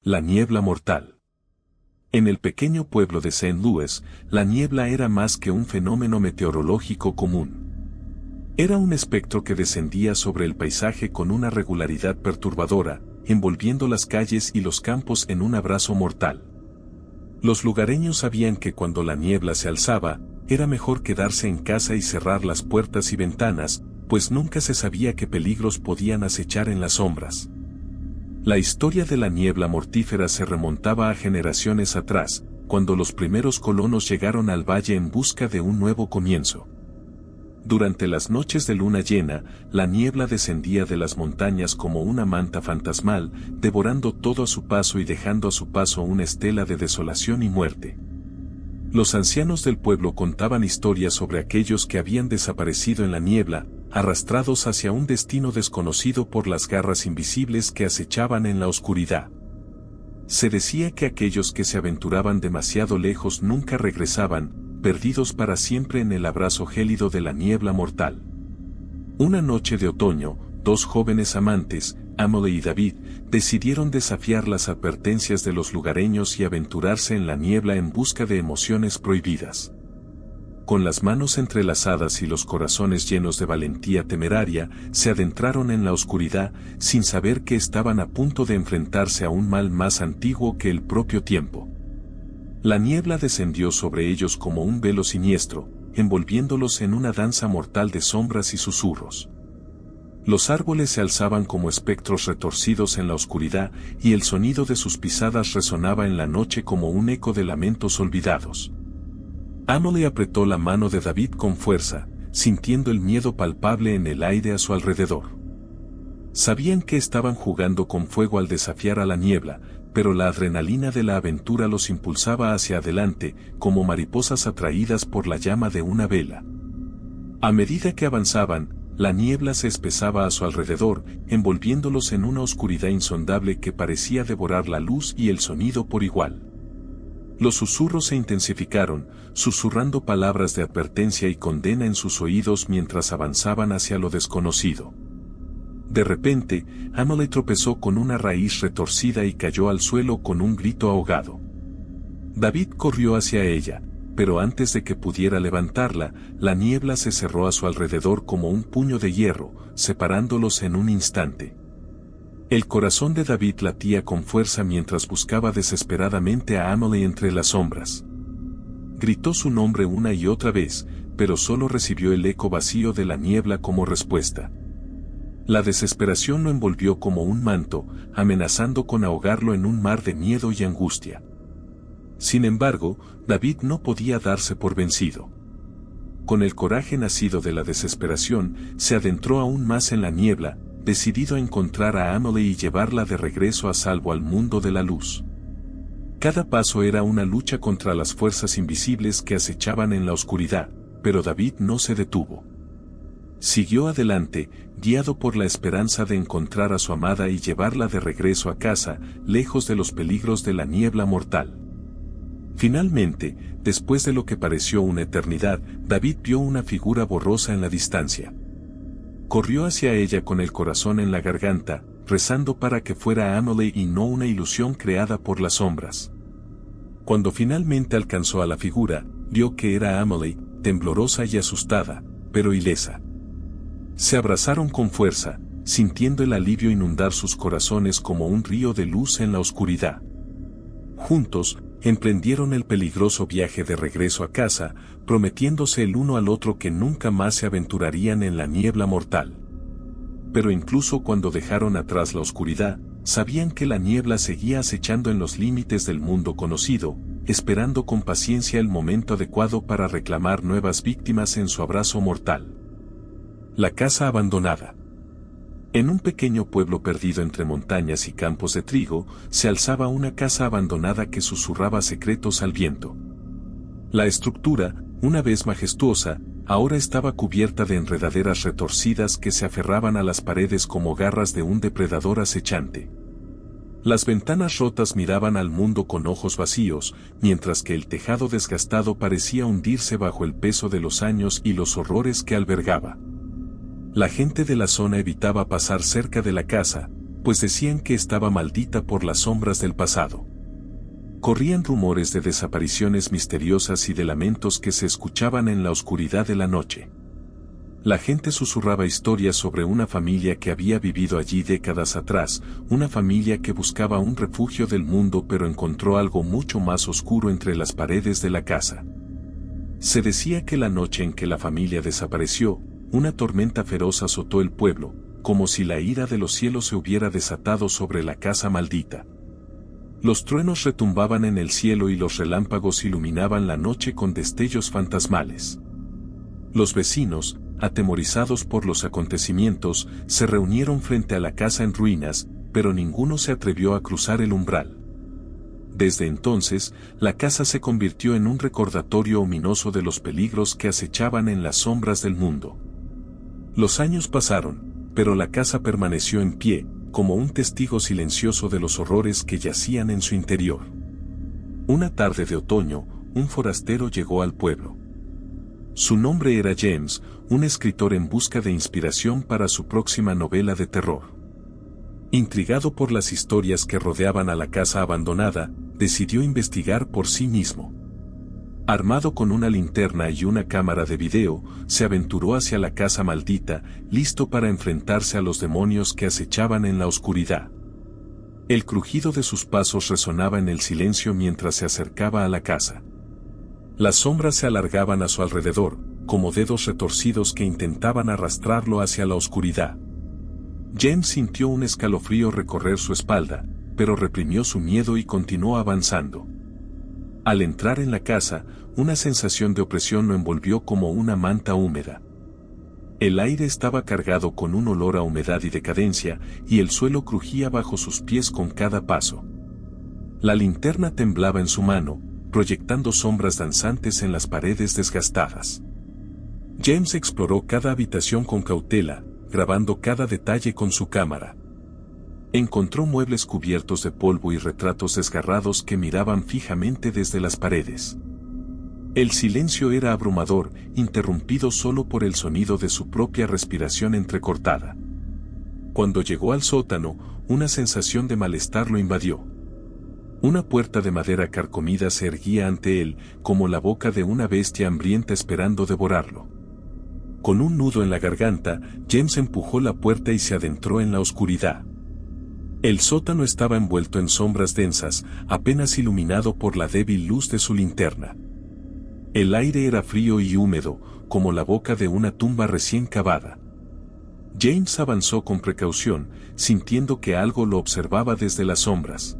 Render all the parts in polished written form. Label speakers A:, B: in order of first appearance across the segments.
A: La niebla mortal. En el pequeño pueblo de St. Louis, la niebla era más que un fenómeno meteorológico común. Era un espectro que descendía sobre el paisaje con una regularidad perturbadora, envolviendo las calles y los campos en un abrazo mortal. Los lugareños sabían que cuando la niebla se alzaba, era mejor quedarse en casa y cerrar las puertas y ventanas, pues nunca se sabía qué peligros podían acechar en las sombras. La historia de la niebla mortífera se remontaba a generaciones atrás, cuando los primeros colonos llegaron al valle en busca de un nuevo comienzo. Durante las noches de luna llena, la niebla descendía de las montañas como una manta fantasmal, devorando todo a su paso y dejando a su paso una estela de desolación y muerte. Los ancianos del pueblo contaban historias sobre aquellos que habían desaparecido en la niebla, arrastrados hacia un destino desconocido por las garras invisibles que acechaban en la oscuridad. Se decía que aquellos que se aventuraban demasiado lejos nunca regresaban, perdidos para siempre en el abrazo gélido de la niebla mortal. Una noche de otoño, dos jóvenes amantes, Emily y David, decidieron desafiar las advertencias de los lugareños y aventurarse en la niebla en busca de emociones prohibidas. Con las manos entrelazadas y los corazones llenos de valentía temeraria, se adentraron en la oscuridad, sin saber que estaban a punto de enfrentarse a un mal más antiguo que el propio tiempo. La niebla descendió sobre ellos como un velo siniestro, envolviéndolos en una danza mortal de sombras y susurros. Los árboles se alzaban como espectros retorcidos en la oscuridad, y el sonido de sus pisadas resonaba en la noche como un eco de lamentos olvidados. Emily apretó la mano de David con fuerza, sintiendo el miedo palpable en el aire a su alrededor. Sabían que estaban jugando con fuego al desafiar a la niebla, pero la adrenalina de la aventura los impulsaba hacia adelante, como mariposas atraídas por la llama de una vela. A medida que avanzaban, la niebla se espesaba a su alrededor, envolviéndolos en una oscuridad insondable que parecía devorar la luz y el sonido por igual. Los susurros se intensificaron, susurrando palabras de advertencia y condena en sus oídos mientras avanzaban hacia lo desconocido. De repente, Emily tropezó con una raíz retorcida y cayó al suelo con un grito ahogado. David corrió hacia ella, pero antes de que pudiera levantarla, la niebla se cerró a su alrededor como un puño de hierro, separándolos en un instante. El corazón de David latía con fuerza mientras buscaba desesperadamente a Emily entre las sombras. Gritó su nombre una y otra vez, pero solo recibió el eco vacío de la niebla como respuesta. La desesperación lo envolvió como un manto, amenazando con ahogarlo en un mar de miedo y angustia. Sin embargo, David no podía darse por vencido. Con el coraje nacido de la desesperación, se adentró aún más en la niebla, decidido a encontrar a Emily y llevarla de regreso a salvo al mundo de la luz. Cada paso era una lucha contra las fuerzas invisibles que acechaban en la oscuridad, pero David no se detuvo. Siguió adelante, guiado por la esperanza de encontrar a su amada y llevarla de regreso a casa, lejos de los peligros de la niebla mortal. Finalmente, después de lo que pareció una eternidad, David vio una figura borrosa en la distancia. Corrió hacia ella con el corazón en la garganta, rezando para que fuera Emily y no una ilusión creada por las sombras. Cuando finalmente alcanzó a la figura, vio que era Emily, temblorosa y asustada, pero ilesa. Se abrazaron con fuerza, sintiendo el alivio inundar sus corazones como un río de luz en la oscuridad. Juntos, emprendieron el peligroso viaje de regreso a casa, prometiéndose el uno al otro que nunca más se aventurarían en la niebla mortal. Pero incluso cuando dejaron atrás la oscuridad, sabían que la niebla seguía acechando en los límites del mundo conocido, esperando con paciencia el momento adecuado para reclamar nuevas víctimas en su abrazo mortal. La casa abandonada. En un pequeño pueblo perdido entre montañas y campos de trigo, se alzaba una casa abandonada que susurraba secretos al viento. La estructura, una vez majestuosa, ahora estaba cubierta de enredaderas retorcidas que se aferraban a las paredes como garras de un depredador acechante. Las ventanas rotas miraban al mundo con ojos vacíos, mientras que el tejado desgastado parecía hundirse bajo el peso de los años y los horrores que albergaba. La gente de la zona evitaba pasar cerca de la casa, pues decían que estaba maldita por las sombras del pasado. Corrían rumores de desapariciones misteriosas y de lamentos que se escuchaban en la oscuridad de la noche. La gente susurraba historias sobre una familia que había vivido allí décadas atrás, una familia que buscaba un refugio del mundo pero encontró algo mucho más oscuro entre las paredes de la casa. Se decía que la noche en que la familia desapareció, una tormenta feroz azotó el pueblo, como si la ira de los cielos se hubiera desatado sobre la casa maldita. Los truenos retumbaban en el cielo y los relámpagos iluminaban la noche con destellos fantasmales. Los vecinos, atemorizados por los acontecimientos, se reunieron frente a la casa en ruinas, pero ninguno se atrevió a cruzar el umbral. Desde entonces, la casa se convirtió en un recordatorio ominoso de los peligros que acechaban en las sombras del mundo. Los años pasaron, pero la casa permaneció en pie, como un testigo silencioso de los horrores que yacían en su interior. Una tarde de otoño, un forastero llegó al pueblo. Su nombre era James, un escritor en busca de inspiración para su próxima novela de terror. Intrigado por las historias que rodeaban a la casa abandonada, decidió investigar por sí mismo. Armado con una linterna y una cámara de video, se aventuró hacia la casa maldita, listo para enfrentarse a los demonios que acechaban en la oscuridad. El crujido de sus pasos resonaba en el silencio mientras se acercaba a la casa. Las sombras se alargaban a su alrededor, como dedos retorcidos que intentaban arrastrarlo hacia la oscuridad. James sintió un escalofrío recorrer su espalda, pero reprimió su miedo y continuó avanzando. Al entrar en la casa, una sensación de opresión lo envolvió como una manta húmeda. El aire estaba cargado con un olor a humedad y decadencia, y el suelo crujía bajo sus pies con cada paso. La linterna temblaba en su mano, proyectando sombras danzantes en las paredes desgastadas. James exploró cada habitación con cautela, grabando cada detalle con su cámara. Encontró muebles cubiertos de polvo y retratos desgarrados que miraban fijamente desde las paredes. El silencio era abrumador, interrumpido solo por el sonido de su propia respiración entrecortada. Cuando llegó al sótano, una sensación de malestar lo invadió. Una puerta de madera carcomida se erguía ante él, como la boca de una bestia hambrienta esperando devorarlo. Con un nudo en la garganta, James empujó la puerta y se adentró en la oscuridad. El sótano estaba envuelto en sombras densas, apenas iluminado por la débil luz de su linterna. El aire era frío y húmedo, como la boca de una tumba recién cavada. James avanzó con precaución, sintiendo que algo lo observaba desde las sombras.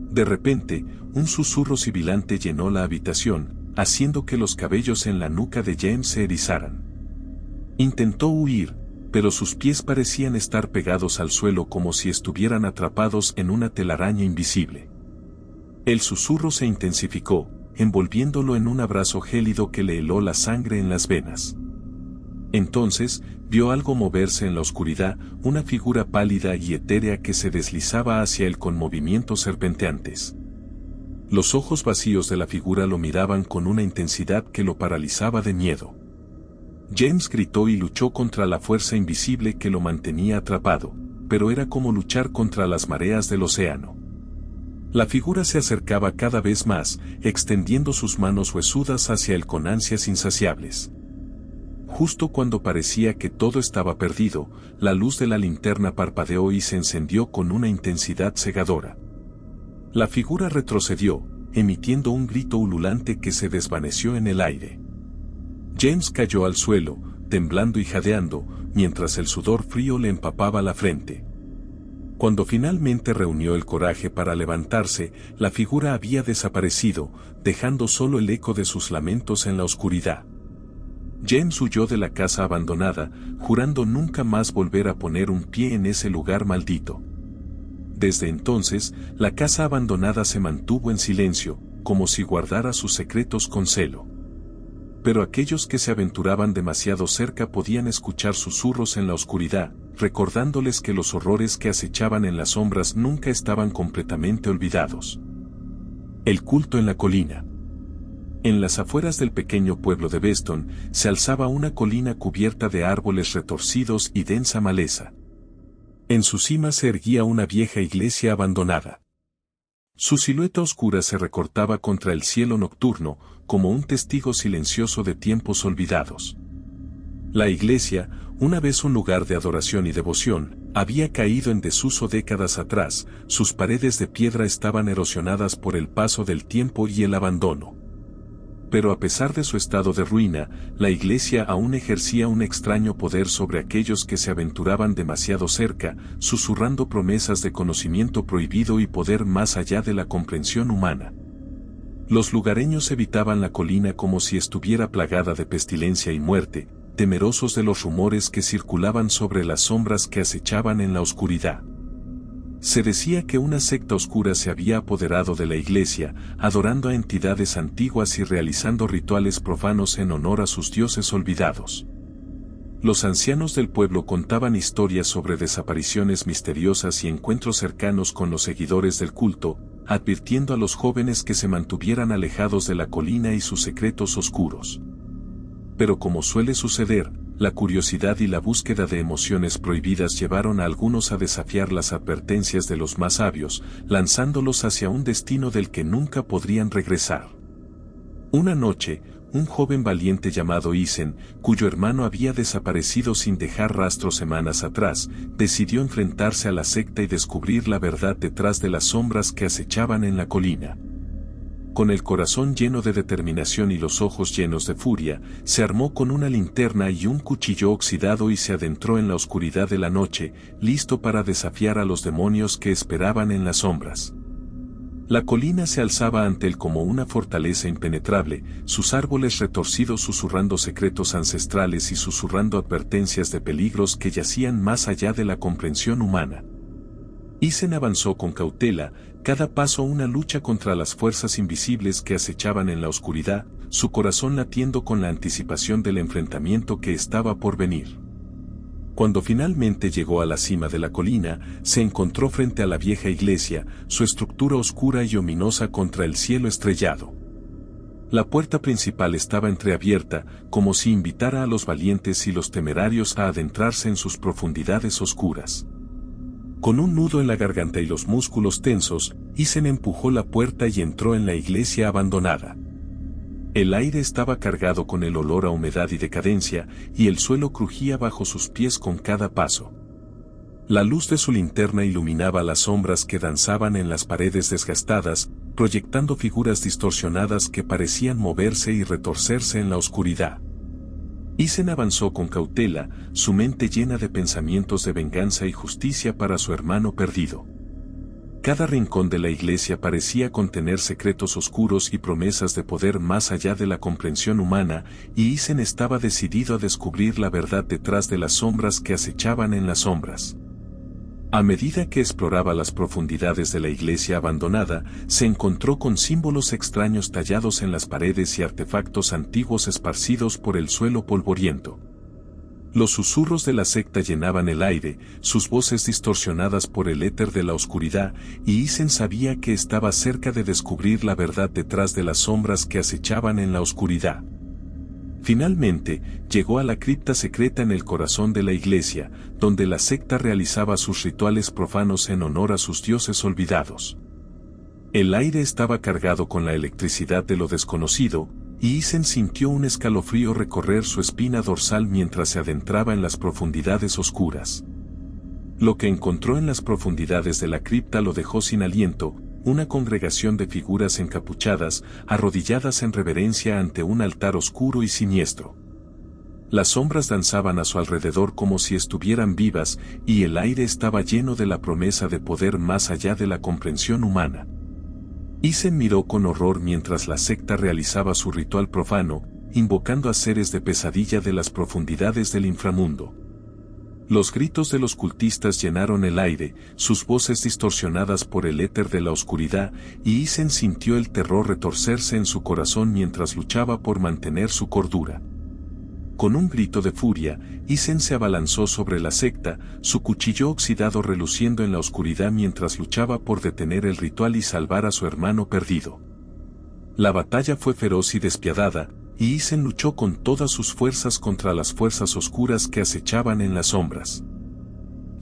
A: De repente, un susurro sibilante llenó la habitación, haciendo que los cabellos en la nuca de James se erizaran. Intentó huir, pero sus pies parecían estar pegados al suelo como si estuvieran atrapados en una telaraña invisible. El susurro se intensificó, envolviéndolo en un abrazo gélido que le heló la sangre en las venas. Entonces, vio algo moverse en la oscuridad, una figura pálida y etérea que se deslizaba hacia él con movimientos serpenteantes. Los ojos vacíos de la figura lo miraban con una intensidad que lo paralizaba de miedo. James gritó y luchó contra la fuerza invisible que lo mantenía atrapado, pero era como luchar contra las mareas del océano. La figura se acercaba cada vez más, extendiendo sus manos huesudas hacia él con ansias insaciables. Justo cuando parecía que todo estaba perdido, la luz de la linterna parpadeó y se encendió con una intensidad cegadora. La figura retrocedió, emitiendo un grito ululante que se desvaneció en el aire. James cayó al suelo, temblando y jadeando, mientras el sudor frío le empapaba la frente. Cuando finalmente reunió el coraje para levantarse, la figura había desaparecido, dejando solo el eco de sus lamentos en la oscuridad. James huyó de la casa abandonada, jurando nunca más volver a poner un pie en ese lugar maldito. Desde entonces, la casa abandonada se mantuvo en silencio, como si guardara sus secretos con celo. Pero aquellos que se aventuraban demasiado cerca podían escuchar susurros en la oscuridad, recordándoles que los horrores que acechaban en las sombras nunca estaban completamente olvidados. El culto en la colina. En las afueras del pequeño pueblo de Beston, se alzaba una colina cubierta de árboles retorcidos y densa maleza. En su cima se erguía una vieja iglesia abandonada. Su silueta oscura se recortaba contra el cielo nocturno, como un testigo silencioso de tiempos olvidados. La iglesia, una vez un lugar de adoración y devoción, había caído en desuso décadas atrás, sus paredes de piedra estaban erosionadas por el paso del tiempo y el abandono. Pero a pesar de su estado de ruina, la iglesia aún ejercía un extraño poder sobre aquellos que se aventuraban demasiado cerca, susurrando promesas de conocimiento prohibido y poder más allá de la comprensión humana. Los lugareños evitaban la colina como si estuviera plagada de pestilencia y muerte, temerosos de los rumores que circulaban sobre las sombras que acechaban en la oscuridad. Se decía que una secta oscura se había apoderado de la iglesia, adorando a entidades antiguas y realizando rituales profanos en honor a sus dioses olvidados. Los ancianos del pueblo contaban historias sobre desapariciones misteriosas y encuentros cercanos con los seguidores del culto, advirtiendo a los jóvenes que se mantuvieran alejados de la colina y sus secretos oscuros. Pero como suele suceder, la curiosidad y la búsqueda de emociones prohibidas llevaron a algunos a desafiar las advertencias de los más sabios, lanzándolos hacia un destino del que nunca podrían regresar. Una noche, un joven valiente llamado Isen, cuyo hermano había desaparecido sin dejar rastro semanas atrás, decidió enfrentarse a la secta y descubrir la verdad detrás de las sombras que acechaban en la colina. Con el corazón lleno de determinación y los ojos llenos de furia, se armó con una linterna y un cuchillo oxidado y se adentró en la oscuridad de la noche, listo para desafiar a los demonios que esperaban en las sombras. La colina se alzaba ante él como una fortaleza impenetrable, sus árboles retorcidos susurrando secretos ancestrales y susurrando advertencias de peligros que yacían más allá de la comprensión humana. Isen avanzó con cautela, cada paso una lucha contra las fuerzas invisibles que acechaban en la oscuridad, su corazón latiendo con la anticipación del enfrentamiento que estaba por venir. Cuando finalmente llegó a la cima de la colina, se encontró frente a la vieja iglesia, su estructura oscura y ominosa contra el cielo estrellado. La puerta principal estaba entreabierta, como si invitara a los valientes y los temerarios a adentrarse en sus profundidades oscuras. Con un nudo en la garganta y los músculos tensos, Isen empujó la puerta y entró en la iglesia abandonada. El aire estaba cargado con el olor a humedad y decadencia, y el suelo crujía bajo sus pies con cada paso. La luz de su linterna iluminaba las sombras que danzaban en las paredes desgastadas, proyectando figuras distorsionadas que parecían moverse y retorcerse en la oscuridad. Isen avanzó con cautela, su mente llena de pensamientos de venganza y justicia para su hermano perdido. Cada rincón de la iglesia parecía contener secretos oscuros y promesas de poder más allá de la comprensión humana, y Isen estaba decidido a descubrir la verdad detrás de las sombras que acechaban en las sombras. A medida que exploraba las profundidades de la iglesia abandonada, se encontró con símbolos extraños tallados en las paredes y artefactos antiguos esparcidos por el suelo polvoriento. Los susurros de la secta llenaban el aire, sus voces distorsionadas por el éter de la oscuridad, y Isen sabía que estaba cerca de descubrir la verdad detrás de las sombras que acechaban en la oscuridad. Finalmente, llegó a la cripta secreta en el corazón de la iglesia, donde la secta realizaba sus rituales profanos en honor a sus dioses olvidados. El aire estaba cargado con la electricidad de lo desconocido, y Isen sintió un escalofrío recorrer su espina dorsal mientras se adentraba en las profundidades oscuras. Lo que encontró en las profundidades de la cripta lo dejó sin aliento, una congregación de figuras encapuchadas, arrodilladas en reverencia ante un altar oscuro y siniestro. Las sombras danzaban a su alrededor como si estuvieran vivas, y el aire estaba lleno de la promesa de poder más allá de la comprensión humana. Isen miró con horror mientras la secta realizaba su ritual profano, invocando a seres de pesadilla de las profundidades del inframundo. Los gritos de los cultistas llenaron el aire, sus voces distorsionadas por el éter de la oscuridad, y Isen sintió el terror retorcerse en su corazón mientras luchaba por mantener su cordura. Con un grito de furia, Isen se abalanzó sobre la secta, su cuchillo oxidado reluciendo en la oscuridad mientras luchaba por detener el ritual y salvar a su hermano perdido. La batalla fue feroz y despiadada, y Isen luchó con todas sus fuerzas contra las fuerzas oscuras que acechaban en las sombras.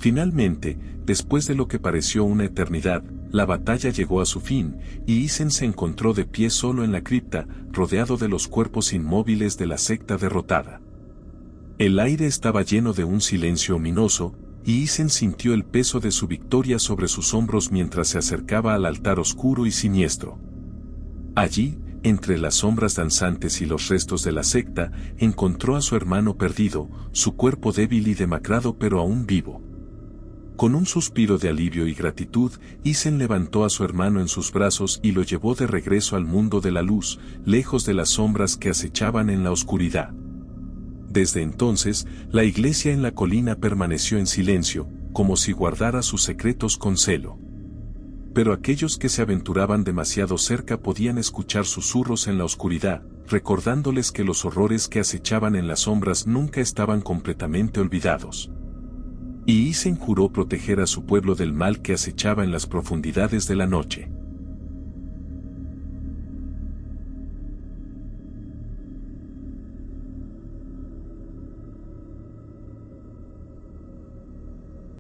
A: Finalmente, después de lo que pareció una eternidad, la batalla llegó a su fin, y Isen se encontró de pie solo en la cripta, rodeado de los cuerpos inmóviles de la secta derrotada. El aire estaba lleno de un silencio ominoso, y Isen sintió el peso de su victoria sobre sus hombros mientras se acercaba al altar oscuro y siniestro. Allí, entre las sombras danzantes y los restos de la secta, encontró a su hermano perdido, su cuerpo débil y demacrado pero aún vivo. Con un suspiro de alivio y gratitud, Isen levantó a su hermano en sus brazos y lo llevó de regreso al mundo de la luz, lejos de las sombras que acechaban en la oscuridad. Desde entonces, la iglesia en la colina permaneció en silencio, como si guardara sus secretos con celo. Pero aquellos que se aventuraban demasiado cerca podían escuchar susurros en la oscuridad, recordándoles que los horrores que acechaban en las sombras nunca estaban completamente olvidados. Y Isen juró proteger a su pueblo del mal que acechaba en las profundidades de la noche.